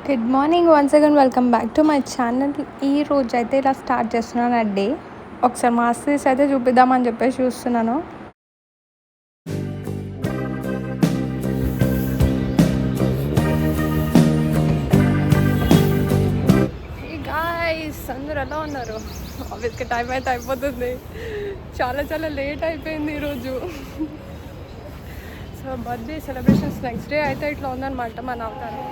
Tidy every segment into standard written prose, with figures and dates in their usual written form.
Good morning once again welcome back to my channel. ఈ రోజు అయితే ఇలా స్టార్ట్ చేస్తున్నాను ఆ డే. ఒకసారి మాస్టర్స్ అయితే చూపిద్దామని చెప్పేసి చూస్తున్నాను. గాయ్స్ అందరూ ఎలా ఉన్నారు? ఆఫీస్కి టైం అయితే అయిపోతుంది. చాలా లేట్ అయిపోయింది ఈరోజు. So birthday celebrations next day అయితే ఇట్లా ఉందన్నమాట మన అవతారం.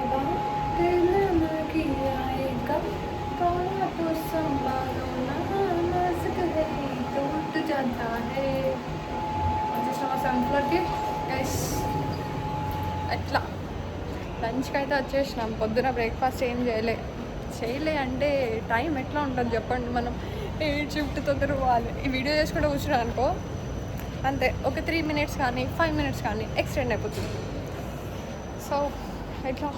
అట్లా లంచ్కి అయితే వచ్చేసినాం. పొద్దున బ్రేక్ఫాస్ట్ ఏం చేయలే అంటే టైం ఎట్లా ఉంటుంది చెప్పండి. మనం 8 షిఫ్ట్ తొందర పోవాలి. ఈ వీడియో చేసుకుంటూ కూర్చున్నాను అనుకో, అంతే ఒక 3 minutes కానీ 5 minutes కానీ ఎక్స్టెండ్ అయిపోతుంది. సో ఎట్లా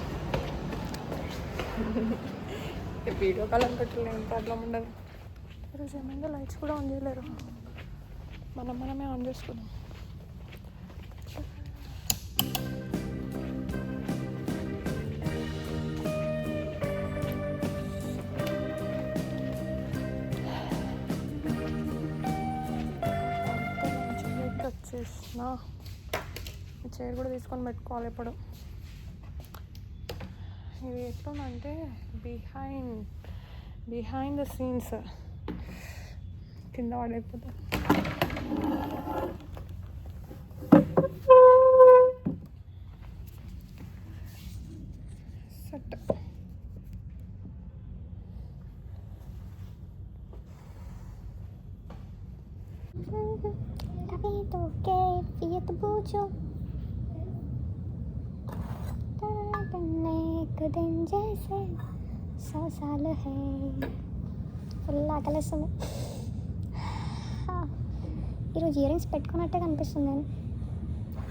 వీడియో కాల్ అనుకుంటున్నాను, ఏం ప్రాబ్లం ఉండదు. ఈరోజు ఏమైందో లైట్స్ కూడా ఆన్ చేయలేరు, మనమే ఆన్ చేసుకున్నాం. వచ్చేసిన చైర్ కూడా తీసుకొని పెట్టుకోవాలి ఇప్పుడు. ఇది ఎట్లుందంటే బిహైండ్ ద సీన్స్ కింద పడైపోతుంది. సెట్ तो कैफियत पूछो एक दिन जैसे 100 साल है. ఫుల్ ఆకలిస్తుంది. ఈరోజు ఇయర్ రింగ్స్ పెట్టుకున్నట్టే కనిపిస్తుంది నేను.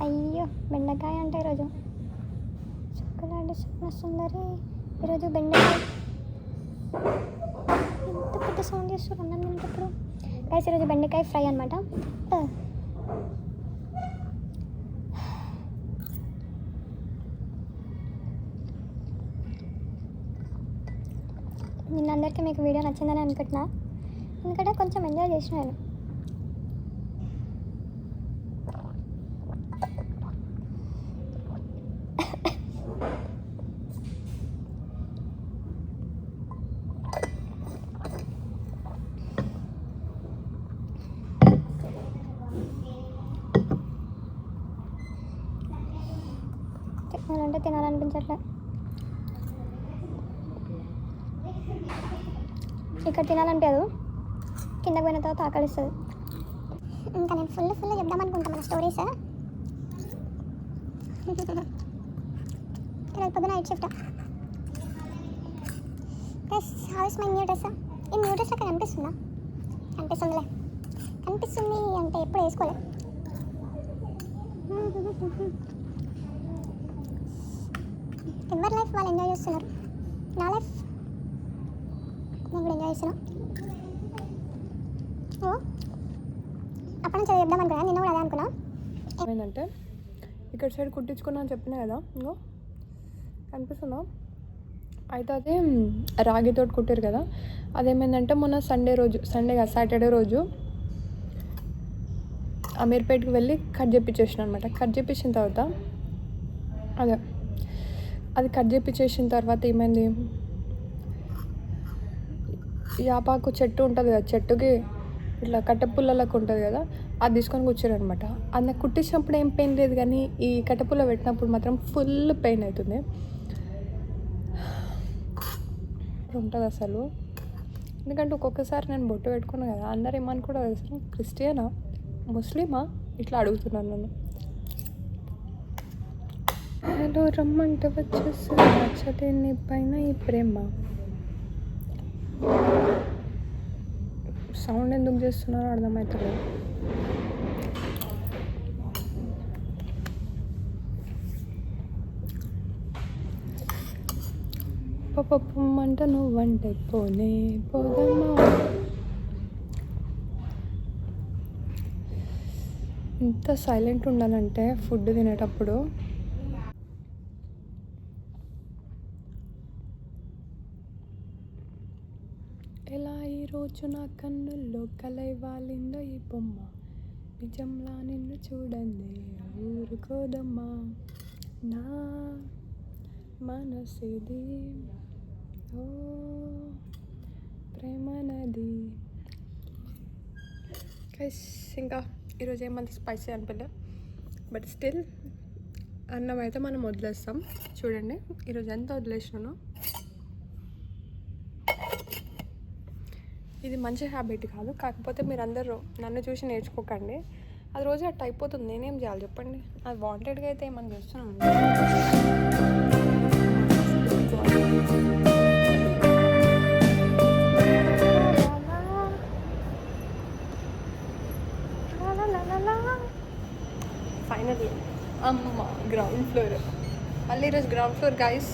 అయ్యో బెండకాయ అంటే ఈరోజు చుక్కలాంటి స్వప్న సుందరి. ఈరోజు బెండకాయ ఎంత పెద్ద సౌండ్ చేస్తారు అన్నం తింటప్పుడు. గైస్ ఈరోజు బెండకాయ ఫ్రై అనమాట. నిన్నందరికీ మీకు వీడియో నచ్చిందని అనుకుంటున్నా, ఎందుకంటే కొంచెం ఎంజాయ్ చేసిన నేను. తినాలంటే తినాలనిపించట్లే. ఇక్కడ తినాలనిపించదు, కిందకు పోయిన తర్వాత ఆకలిస్తుంది. ఇంకా నేను ఫుల్ చెప్దామనుకుంటాను మన స్టోరీస్. ఈరోజు పొద్దున 8 shift. How is my new dress? ఈ న్యూ డ్రెస్ అక్కడ కనిపిస్తుందా? కనిపిస్తుంది అంటే ఎప్పుడు వేసుకోలే. ఎవరి లైఫ్ వాళ్ళు ఎంజాయ్ చేస్తున్నారు. నా లైఫ్ నేను కూడా ఎంజాయ్ చేస్తున్నాను. అప్పటి నుంచి చెప్దాం అనుకున్నా, నేను కూడా అదే అనుకున్నా. ఏంటంటే ఇక్కడ సైడ్ కుట్టించుకున్నా అని చెప్పినా కదా, ఇంకో కనిపిస్తుందా? అయితే అదే రాగితోటి కుట్టారు కదా. అదేమైందంటే మొన్న సాటర్డే రోజు అమీర్పేట్కి వెళ్ళి కట్ చేయించేసిన అనమాట. కట్ చేయించిన తర్వాత అది కట్ చేయించేసిన తర్వాత ఏమైంది, యాపాకు చెట్టు ఉంటుంది కదా, చెట్టుకి ఇట్లా కట్టెపుల్లలకు ఉంటుంది కదా, అది తీసుకొని కూర్చోరు అనమాట. అందులో కుట్టించినప్పుడు ఏం పెయిన్ లేదు, కానీ ఈ కట్టెపుల్ల పెట్టినప్పుడు మాత్రం ఫుల్ పెయిన్ అవుతుంది. ఉంటుంది అసలు. ఎందుకంటే ఒక్కొక్కసారి నేను బొట్టు పెట్టుకున్నాను కదా, అందరు ఏమనుకుంటారు అసలు క్రిస్టియనా ముస్లిమా ఇట్లా అడుగుతున్నాను నన్ను. హలో రమ్మంటే వచ్చేసి నచ్చదేని పైన ఈ ప్రేమ. సౌండ్ ఎందుకు చేస్తున్నారో అర్థమవుతలేదు. పప్పమ్మంట నువ్వంటే పోదమ్మా. ఎంత సైలెంట్ ఉండాలంటే ఫుడ్ తినేటప్పుడు ఎలా ఈరోజు నా కన్నుల్లో కలై వాలిందో ఈ బొమ్మ, నిజంలా నిన్ను చూడండి ఊరుకోదమ్మా, నా మనసిది ఓ ప్రేమ నది. ఇంకా ఈరోజు ఏమంత స్పైసీ అనిపించలే, బట్ స్టిల్ అన్నం అయితే మనం వదిలేస్తాం. చూడండి ఈరోజు ఎంత వదిలేసినానో. ఇది మంచి హ్యాబిట్ కాదు, కాకపోతే మీరు అందరూ నన్ను చూసి నేర్చుకోకండి. అది రోజు అట్ట అయిపోతుంది, నేనేం చేయాలి చెప్పండి. అది వాంటెడ్గా అయితే ఏమని చేస్తున్నాను. ఫైనల్లీ అమ్మ గ్రౌండ్ ఫ్లోర్, మళ్ళీ ఈరోజు గ్రౌండ్ ఫ్లోర్ గైస్.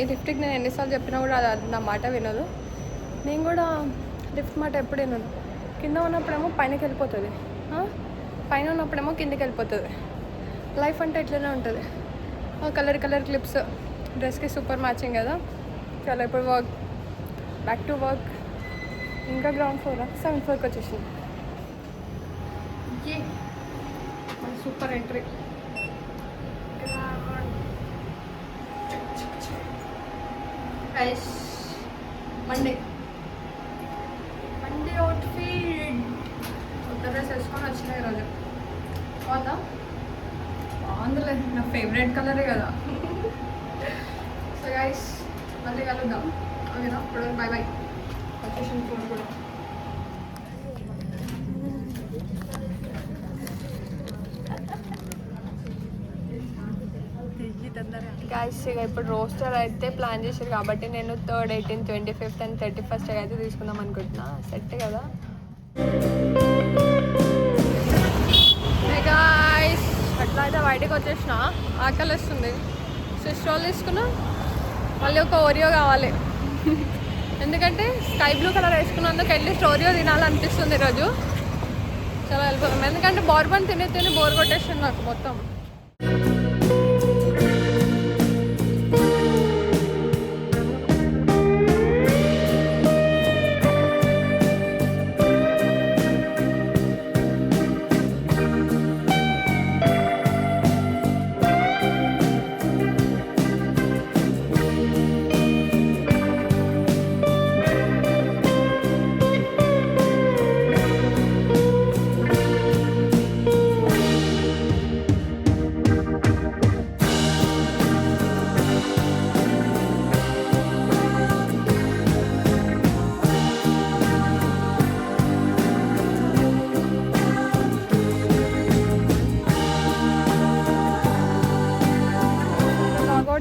ఈ లిఫ్ట్కి నేను ఎన్నిసార్లు చెప్పినా కూడా అది నా మాట వినదు. నేను కూడా లిఫ్ట్ మాట ఎప్పుడు వినను. కింద ఉన్నప్పుడేమో పైనకి వెళ్ళిపోతుంది, పైన ఉన్నప్పుడేమో కిందకి వెళ్ళిపోతుంది. లైఫ్ అంటే ఇట్లనే ఉంటుంది. కలర్ క్లిప్స్ డ్రెస్కి సూపర్ మ్యాచింగ్ కదా. చాలా ఇప్పుడు వర్క్, బ్యాక్ టు వర్క్. ఇంకా గ్రౌండ్ ఫ్లోర్ 7th ఫ్లోర్కి వచ్చేసింది. Super entry. మండే అవుట్ఫిట్ కొత్త డ్రెస్ వేసుకొని వచ్చిన ఈరోజు. బాగుందా? బాగుందిలే, నా ఫేవరెట్ కలరే కదా. సో గైస్ మళ్ళీ కలుద్దాం, ఓకేనా? ఇప్పుడు బాయ్ బాయ్. వచ్చేసిన ఫోన్ కూడా గైస్. ఇక ఇప్పుడు రోస్టర్ అయితే ప్లాన్ చేశారు కాబట్టి నేను 3rd, 18th, 25th and 31st అయితే తీసుకుందాం అనుకుంటున్నా. సెట్ కదా గైస్. అట్లా అయితే బయటకు వచ్చేసిన, ఆకలి వస్తుంది. స్ట్రోల్ తీసుకున్నా, మళ్ళీ ఒక ఓరియో కావాలి. ఎందుకంటే స్కై బ్లూ కలర్ వేసుకున్నందుకు అట్లీస్ట్ ఓరియో తినాలనిపిస్తుంది ఈరోజు. చాలా వెళ్ళిపోతాం, ఎందుకంటే బోర్బన్ తిని బోర్ కొట్టేస్తుంది నాకు మొత్తం.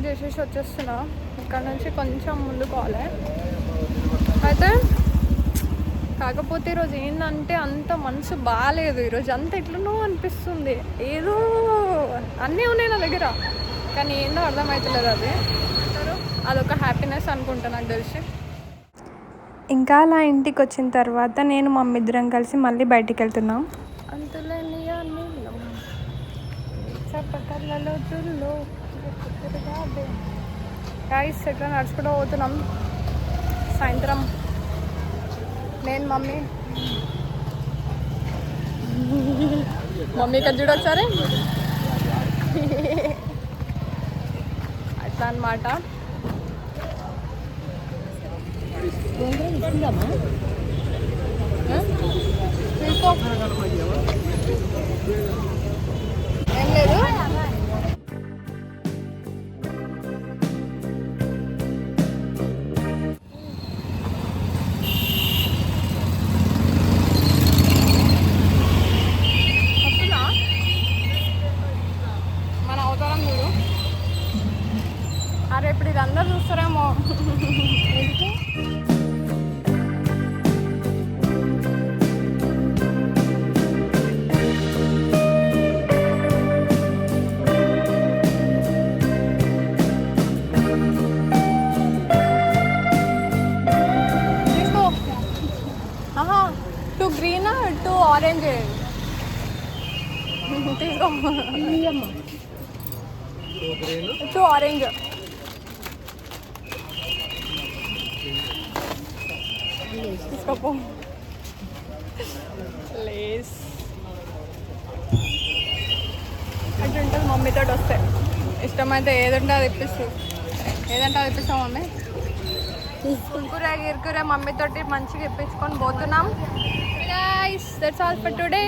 చేసేసి వచ్చేస్తున్నా. ఇక్కడ నుంచి కొంచెం ముందుకోవాలి అయితే. కాకపోతే ఈరోజు ఏంటంటే అంత మనసు బాగాలేదు. ఈరోజు అంత ఎట్లనో అనిపిస్తుంది, ఏదో అన్నీ ఉన్నాయి నా దగ్గర, కానీ ఏందో అర్థమవుతలేదు. అది అదొక హ్యాపీనెస్ అనుకుంటా నాకు తెలిసి. ఇంకా అలా ఇంటికి వచ్చిన తర్వాత నేను మా మమ్మీ ఇద్దరం కలిసి మళ్ళీ బయటికి వెళ్తున్నాం. అంతులేని చప్పకర్లలో తుల్లో గైస్. ఎట్లా నడుచుకుంటూ పోతున్నాం సాయంత్రం, నేను మమ్మీ ఇక్కడ చూడొచ్చారే అట్లా అన్నమాట. ఏం లేదు. అరే ఇప్పుడు ఇది అందరు చూస్తారేమో. తీసుకో. 2 గ్రీన్ 2 ఆరెంజ్ తీసుకో. 2 ఆరెంజ్. తీసుకోపో లేస్ అట్లా ఉంటుంది మమ్మీతో వస్తే. ఇష్టమైతే ఏదంటే అది ఇప్పిస్తుంది, ఏదంటే అది ఇప్పిస్తాం మమ్మీ. కుర్కురే గిర్కురే మమ్మీతోటి మంచిగా ఇప్పించుకొని పోతున్నాం. Guys that's all for today.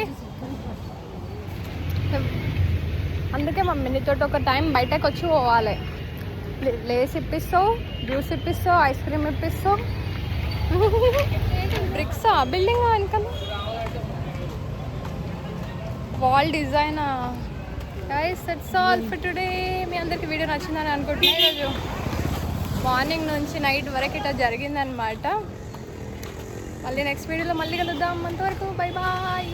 అందుకే మమ్మీ నీతో ఒక టైం బయటకు వచ్చి పోవాలి. లేస్ ఇప్పిస్తావు, జ్యూస్ ఇప్పిస్తావు, ఐస్ క్రీమ్ ఇప్పిస్తావు. బ్రిక్స్ బిల్డింగ్ వెనకాల wall design. Guys that's all for today. మీ అందరికి వీడియో నచ్చిందని అనుకుంటున్నా. ఈరోజు మార్నింగ్ నుంచి నైట్ వరకు ఇట్లా జరిగిందనమాట. మళ్ళీ నెక్స్ట్ వీడియోలో మళ్ళీ కలుద్దాం. అంతవరకు బై బాయ్.